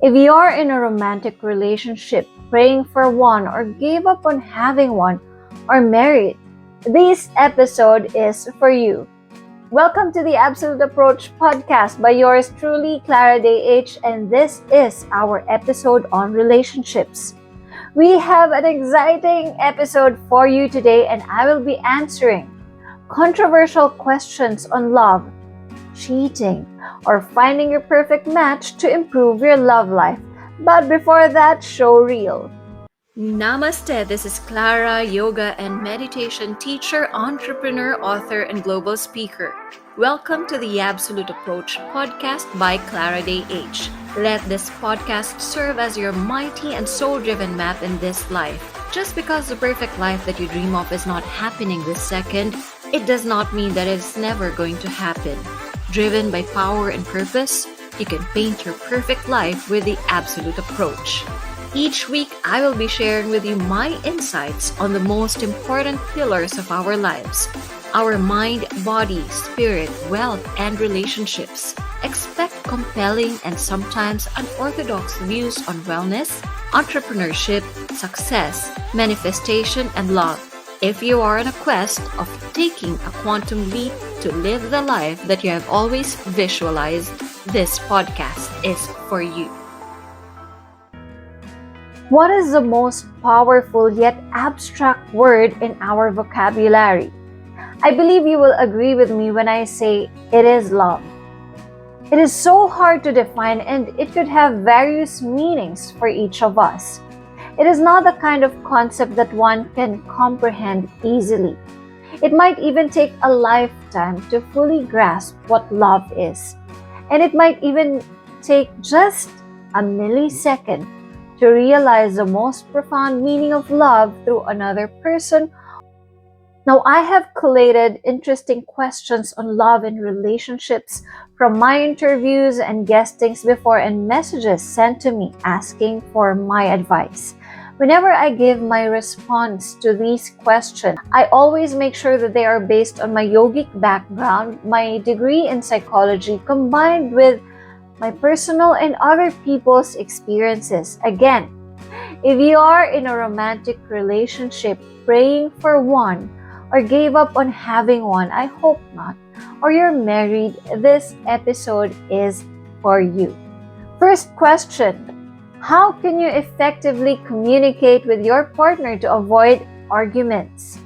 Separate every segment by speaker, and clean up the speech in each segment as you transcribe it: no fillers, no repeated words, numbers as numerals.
Speaker 1: If you're in a romantic relationship, praying for one, or gave up on having one, or married, this episode is for you. Welcome to the Absolute Approach podcast by yours truly, Clara Day H, and this is our episode on relationships. We have an exciting episode for you today, and I will be answering controversial questions on love, cheating, or finding your perfect match to improve your love life. But before that, show real.
Speaker 2: Namaste, this is Clara, yoga and meditation teacher, entrepreneur, author, and global speaker. Welcome to the Absolute Approach podcast by Clara Day H. Let this podcast serve as your mighty and soul-driven map in this life. Just because the perfect life that you dream of is not happening this second, it does not mean that it's never going to happen. Driven by power and purpose, you can paint your perfect life with the Absolute Approach. Each week, I will be sharing with you my insights on the most important pillars of our lives: our mind, body, spirit, wealth, and relationships. Expect compelling and sometimes unorthodox views on wellness, entrepreneurship, success, manifestation, and love. If you are on a quest of taking a quantum leap to live the life that you have always visualized, this podcast is for you.
Speaker 1: What is the most powerful yet abstract word in our vocabulary? I believe you will agree with me when I say it is love. It is so hard to define, and it could have various meanings for each of us. It is not the kind of concept that one can comprehend easily. It might even take a lifetime to fully grasp what love is. And it might even take just a millisecond to realize the most profound meaning of love through another person. Now, I have collated interesting questions on love and relationships from my interviews and guestings before and messages sent to me asking for my advice. Whenever I give my response to these questions, I always make sure that they are based on my yogic background, my degree in psychology, combined with my personal and other people's experiences. Again, if you are in a romantic relationship, praying for one, or gave up on having one, I hope not, or you're married, this episode is for you. First question: how can you effectively communicate with your partner to avoid arguments?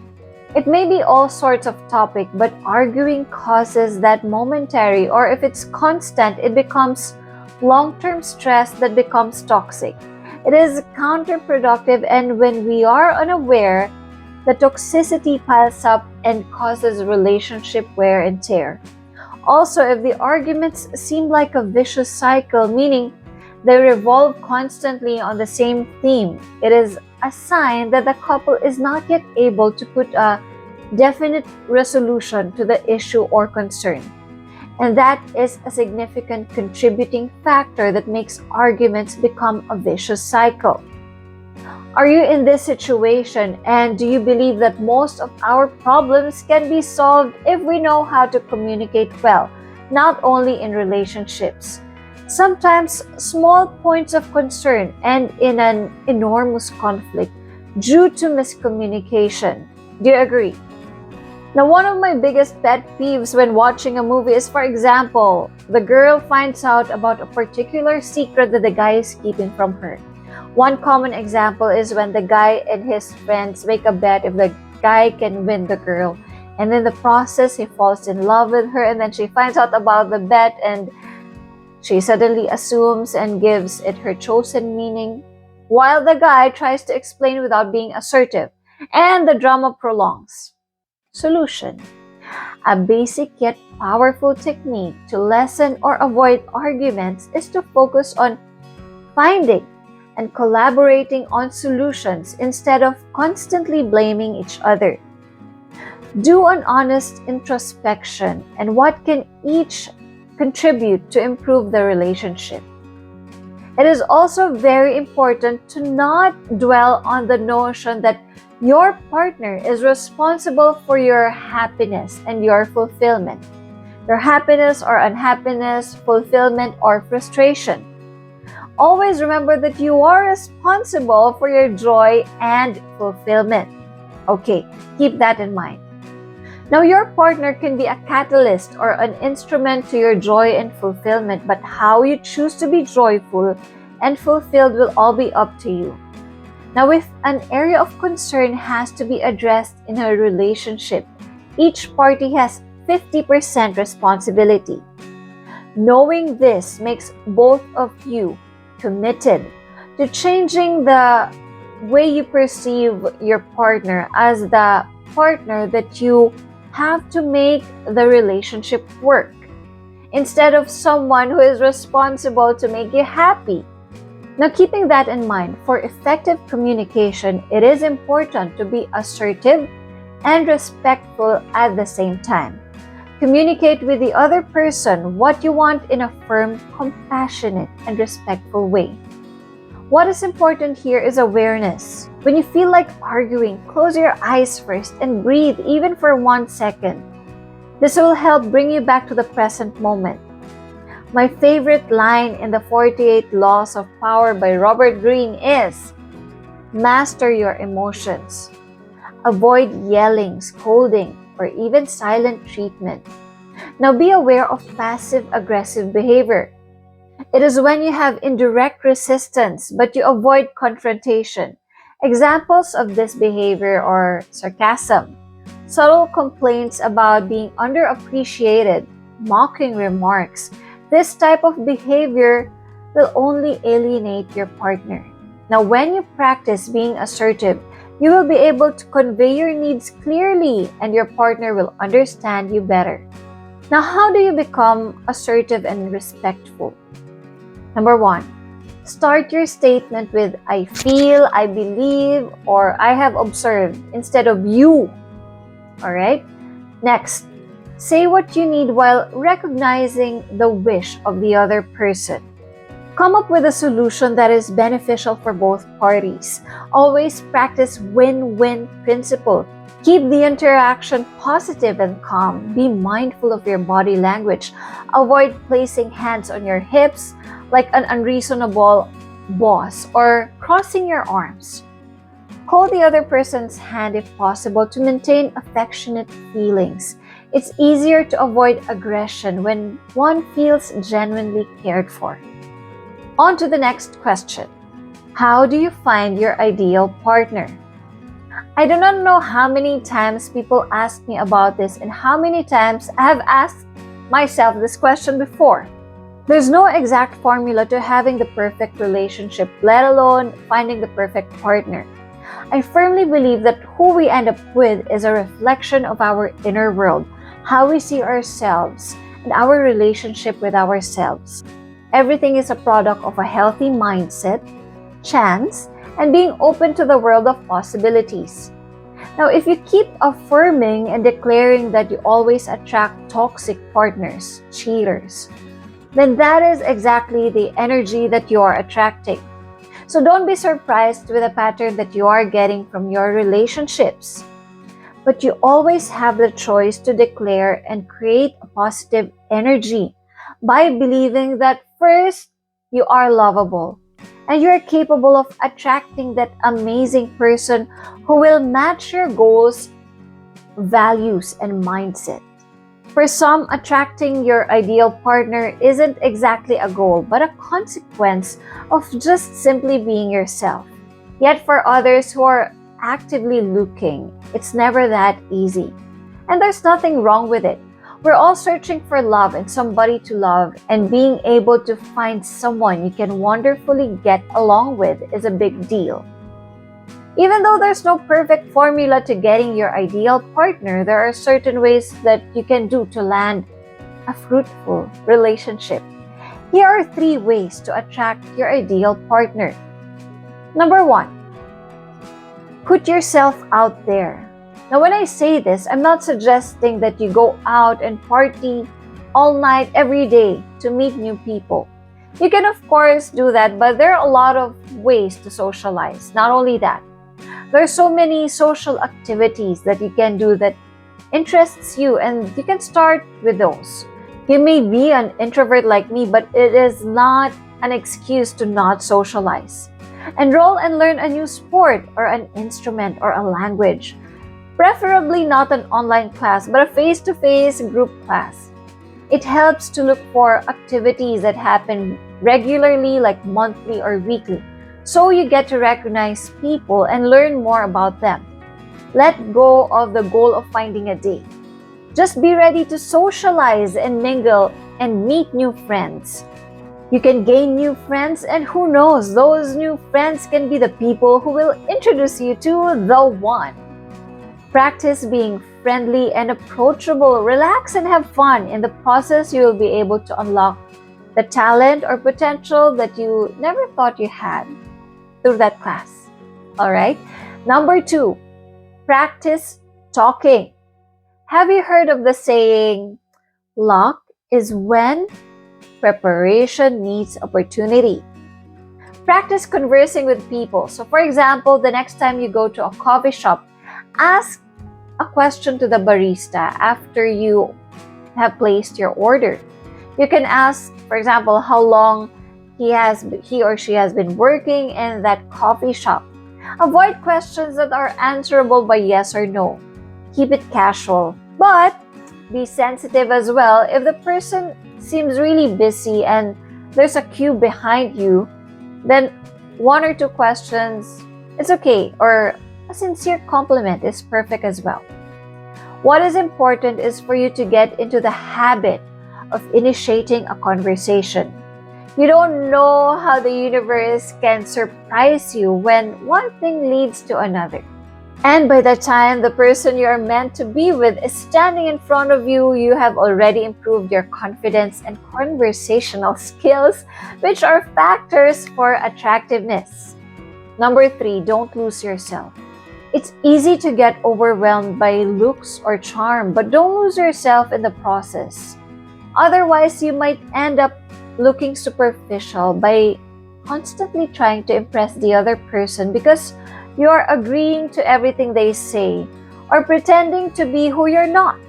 Speaker 1: It may be all sorts of topic, but arguing causes that momentary, or if it's constant, it becomes long-term stress that becomes toxic. It is counterproductive, and when we are unaware, the toxicity piles up and causes relationship wear and tear. Also, if the arguments seem like a vicious cycle, meaning they revolve constantly on the same theme, it is a sign that the couple is not yet able to put a definite resolution to the issue or concern. And that is a significant contributing factor that makes arguments become a vicious cycle. Are you in this situation, and do you believe that most of our problems can be solved if we know how to communicate well, not only in relationships? Sometimes small points of concern end in an enormous conflict due to miscommunication. Do you agree? Now, one of my biggest pet peeves when watching a movie is, for example, the girl finds out about a particular secret that the guy is keeping from her. One common example is when the guy and his friends make a bet if the guy can win the girl. And in the process, he falls in love with her, and then she finds out about the bet and she suddenly assumes and gives it her chosen meaning, while the guy tries to explain without being assertive, and the drama prolongs. Solution: a basic yet powerful technique to lessen or avoid arguments is to focus on finding and collaborating on solutions instead of constantly blaming each other. Do an honest introspection and what can each contribute to improve the relationship. It is also very important to not dwell on the notion that your partner is responsible for your happiness and your fulfillment. Your happiness or unhappiness, fulfillment or frustration. Always remember that you are responsible for your joy and fulfillment. Okay, keep that in mind. Now, your partner can be a catalyst or an instrument to your joy and fulfillment, but how you choose to be joyful and fulfilled will all be up to you. Now, if an area of concern has to be addressed in a relationship, each party has 50% responsibility. Knowing this makes both of you committed to changing the way you perceive your partner as the partner that you have to make the relationship work, instead of someone who is responsible to make you happy. Now, keeping that in mind, for effective communication, it is important to be assertive and respectful at the same time. Communicate with the other person what you want in a firm, compassionate, and respectful way. What is important here is awareness. When you feel like arguing, close your eyes first and breathe even for 1 second. This will help bring you back to the present moment. My favorite line in the 48 Laws of Power by Robert Greene is, "Master your emotions. Avoid yelling, scolding, or even silent treatment." Now be aware of passive-aggressive behavior. It is when you have indirect resistance but you avoid confrontation. Examples of this behavior are sarcasm, subtle complaints about being underappreciated, mocking remarks. This type of behavior will only alienate your partner. Now, when you practice being assertive, you will be able to convey your needs clearly and your partner will understand you better. Now, how do you become assertive and respectful? Number 1, start your statement with "I feel," "I believe," or "I have observed" instead of "you." Alright? Next, say what you need while recognizing the wish of the other person. Come up with a solution that is beneficial for both parties. Always practice win-win principle. Keep the interaction positive and calm. Be mindful of your body language. Avoid placing hands on your hips like an unreasonable boss or crossing your arms. Hold the other person's hand if possible to maintain affectionate feelings. It's easier to avoid aggression when one feels genuinely cared for. On to the next question. How do you find your ideal partner? I do not know how many times people ask me about this and how many times I have asked myself this question before. There's no exact formula to having the perfect relationship, let alone finding the perfect partner. I firmly believe that who we end up with is a reflection of our inner world, how we see ourselves, and our relationship with ourselves. Everything is a product of a healthy mindset, chance, and being open to the world of possibilities. Now, if you keep affirming and declaring that you always attract toxic partners, cheaters, then that is exactly the energy that you are attracting. So don't be surprised with the pattern that you are getting from your relationships. But you always have the choice to declare and create a positive energy by believing that first, you are lovable and you are capable of attracting that amazing person who will match your goals, values, and mindset. For some, attracting your ideal partner isn't exactly a goal, but a consequence of just simply being yourself. Yet for others who are actively looking, it's never that easy. And there's nothing wrong with it. We're all searching for love and somebody to love, and being able to find someone you can wonderfully get along with is a big deal. Even though there's no perfect formula to getting your ideal partner, there are certain ways that you can do to land a fruitful relationship. Here are 3 ways to attract your ideal partner. Number 1, put yourself out there. Now, when I say this, I'm not suggesting that you go out and party all night every day to meet new people. You can of course do that, but there are a lot of ways to socialize. Not only that, there are so many social activities that you can do that interests you, and you can start with those. You may be an introvert like me, but it is not an excuse to not socialize. Enroll and learn a new sport or an instrument or a language. Preferably not an online class, but a face-to-face group class. It helps to look for activities that happen regularly, like monthly or weekly, so you get to recognize people and learn more about them. Let go of the goal of finding a date. Just be ready to socialize and mingle and meet new friends. You can gain new friends, and who knows, those new friends can be the people who will introduce you to the one. Practice being friendly and approachable. Relax and have fun. In the process, you will be able to unlock the talent or potential that you never thought you had through that class. All right? Number 2, practice talking. Have you heard of the saying, luck is when preparation meets opportunity? Practice conversing with people. So, for example, the next time you go to a coffee shop, ask a question to the barista after you have placed your order. You can ask, for example, how long he or she has been working in that coffee shop. Avoid questions that are answerable by yes or no. Keep it casual, but be sensitive as well. If the person seems really busy and there's a queue behind you, then 1 or 2 questions, it's okay, or a sincere compliment is perfect as well. What is important is for you to get into the habit of initiating a conversation. You don't know how the universe can surprise you when one thing leads to another. And by the time the person you are meant to be with is standing in front of you, you have already improved your confidence and conversational skills, which are factors for attractiveness. Number 3, don't lose yourself. It's easy to get overwhelmed by looks or charm, but don't lose yourself in the process. Otherwise, you might end up looking superficial by constantly trying to impress the other person because you are agreeing to everything they say or pretending to be who you're not.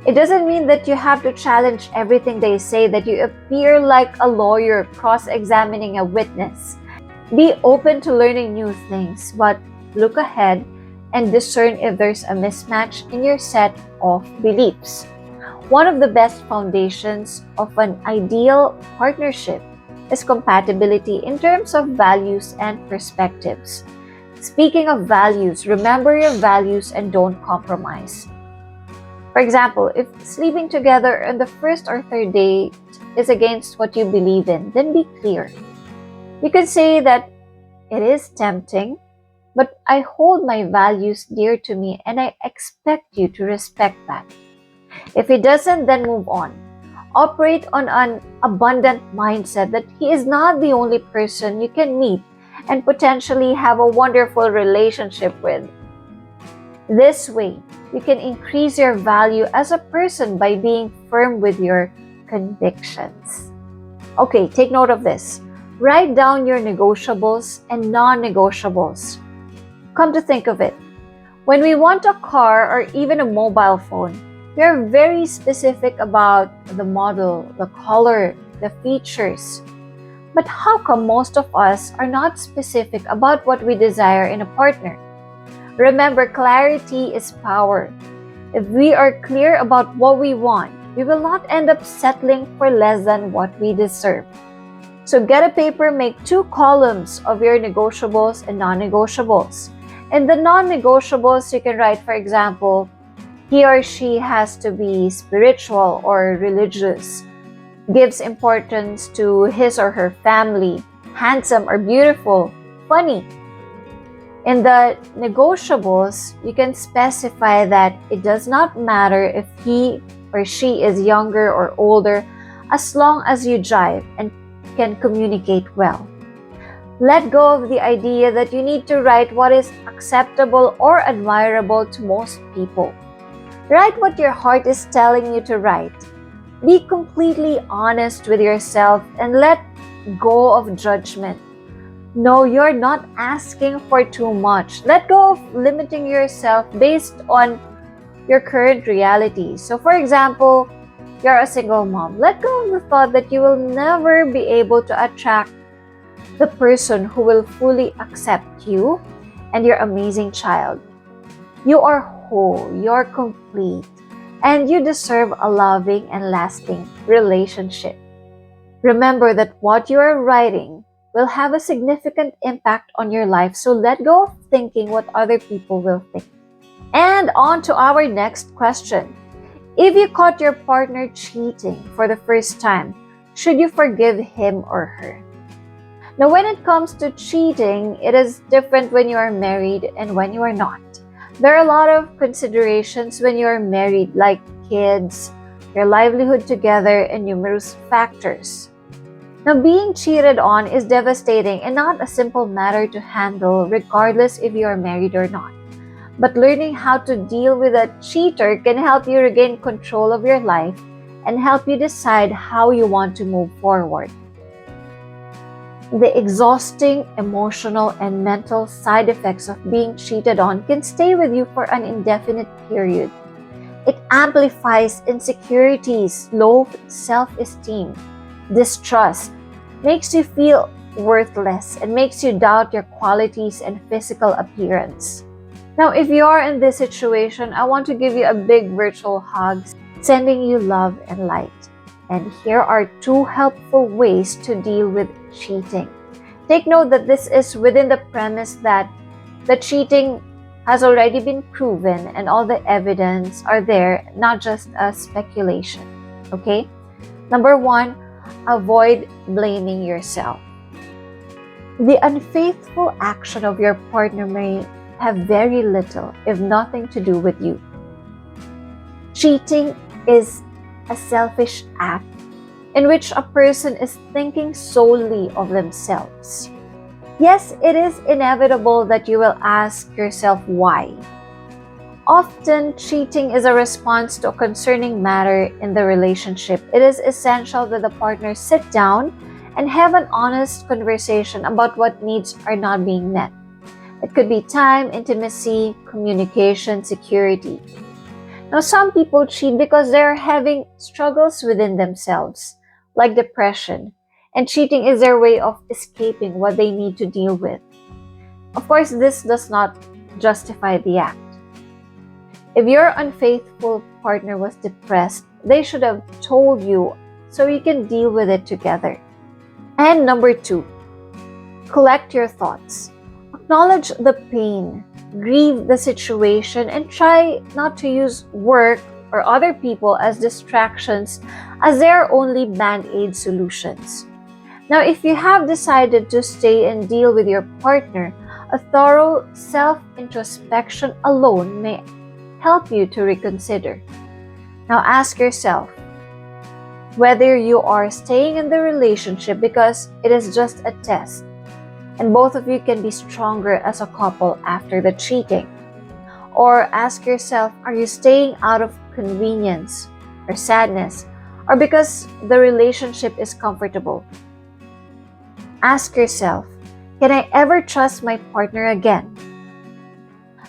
Speaker 1: It doesn't mean that you have to challenge everything they say, that you appear like a lawyer cross-examining a witness. Be open to learning new things, but look ahead and discern if there's a mismatch in your set of beliefs. One of the best foundations of an ideal partnership is compatibility in terms of values and perspectives. Speaking of values, remember your values and don't compromise. For example, if sleeping together on the first or third date is against what you believe in, then be clear. You can say that it is tempting, but I hold my values dear to me and I expect you to respect that. If he doesn't, then move on. Operate on an abundant mindset that he is not the only person you can meet and potentially have a wonderful relationship with. This way, you can increase your value as a person by being firm with your convictions. Okay, take note of this. Write down your negotiables and non-negotiables. Come to think of it, when we want a car or even a mobile phone, we are very specific about the model, the color, the features. But how come most of us are not specific about what we desire in a partner? Remember, clarity is power. If we are clear about what we want, we will not end up settling for less than what we deserve. So get a paper, make 2 columns of your negotiables and non-negotiables. In the non-negotiables, you can write, for example, he or she has to be spiritual or religious, gives importance to his or her family, handsome or beautiful, funny. In the negotiables, you can specify that it does not matter if he or she is younger or older, as long as you jive and can communicate well. Let go of the idea that you need to write what is acceptable or admirable to most people. Write what your heart is telling you to write. Be completely honest with yourself and let go of judgment. No, you're not asking for too much. Let go of limiting yourself based on your current reality. So, for example, you're a single mom, let go of the thought that you will never be able to attract the person who will fully accept you and your amazing child. You are whole, you're complete, and you deserve a loving and lasting relationship. Remember that what you are writing will have a significant impact on your life, so let go of thinking what other people will think. And on to our next question. If you caught your partner cheating for the first time, should you forgive him or her? Now, when it comes to cheating, it is different when you are married and when you are not. There are a lot of considerations when you are married, like kids, your livelihood together, and numerous factors. Now, being cheated on is devastating and not a simple matter to handle, regardless if you are married or not. But learning how to deal with a cheater can help you regain control of your life and help you decide how you want to move forward. The exhausting emotional and mental side effects of being cheated on can stay with you for an indefinite period. It amplifies insecurities, low self-esteem, distrust, makes you feel worthless, and makes you doubt your qualities and physical appearance. Now, if you are in this situation, I want to give you a big virtual hug, sending you love and light. And here are 2 helpful ways to deal with cheating. Take note that this is within the premise that the cheating has already been proven and all the evidence are there, not just a speculation. Okay? Number 1, avoid blaming yourself. The unfaithful action of your partner may have very little, if nothing, to do with you. Cheating is a selfish act in which a person is thinking solely of themselves. Yes, it is inevitable that you will ask yourself why. Often, cheating is a response to a concerning matter in the relationship. It is essential that the partners sit down and have an honest conversation about what needs are not being met. It could be time, intimacy, communication, security. Now, some people cheat because they're having struggles within themselves, like depression, and cheating is their way of escaping what they need to deal with. Of course, this does not justify the act. If your unfaithful partner was depressed, they should have told you so you can deal with it together. And number 2, collect your thoughts. Acknowledge the pain, grieve the situation, and try not to use work or other people as distractions, as they are only band-aid solutions. Now, if you have decided to stay and deal with your partner, a thorough self-introspection alone may help you to reconsider. Now, ask yourself whether you are staying in the relationship because it is just a test and both of you can be stronger as a couple after the cheating. Or ask yourself, are you staying out of convenience or sadness or because the relationship is comfortable? Ask yourself, can I ever trust my partner again?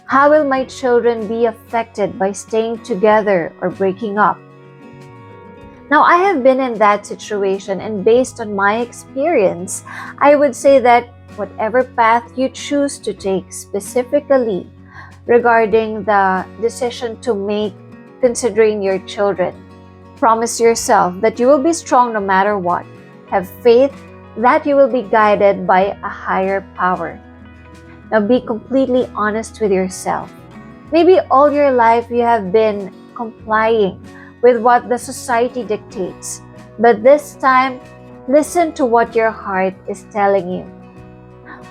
Speaker 1: How will my children be affected by staying together or breaking up? Now, I have been in that situation, and based on my experience, I would say that whatever path you choose to take, specifically regarding the decision to make considering your children, promise yourself that you will be strong no matter what. Have faith that you will be guided by a higher power. Now, be completely honest with yourself. Maybe all your life you have been complying with what the society dictates, but this time, listen to what your heart is telling you.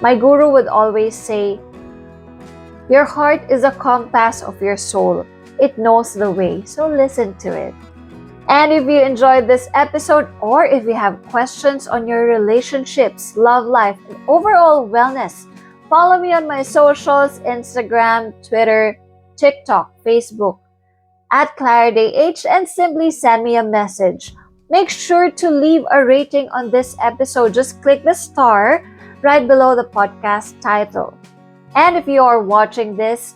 Speaker 1: My guru would always say, your heart is a compass of your soul. It knows the way, so listen to it. And if you enjoyed this episode, or if you have questions on your relationships, love life, and overall wellness, follow me on my socials, Instagram, Twitter, TikTok, Facebook, at Clara Day H, and simply send me a message. Make sure to leave a rating on this episode. Just click the star right below the podcast title. And if you are watching this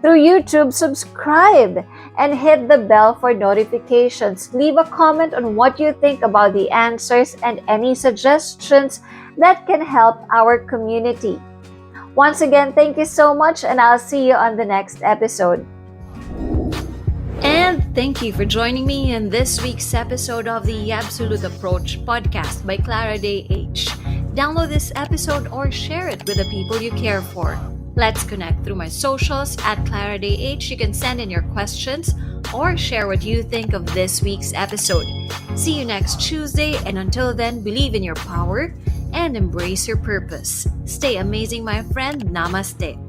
Speaker 1: through YouTube, subscribe and hit the bell for notifications. Leave a comment on what you think about the answers and any suggestions that can help our community. Once again, thank you so much, and I'll see you on the next episode.
Speaker 2: And thank you for joining me in this week's episode of the Absolute Approach podcast by Clara Day H. Download this episode or share it with the people you care for. Let's connect through my socials at Clara Day H. You can send in your questions or share what you think of this week's episode. See you next Tuesday, and until then, believe in your power and embrace your purpose. Stay amazing, my friend. Namaste.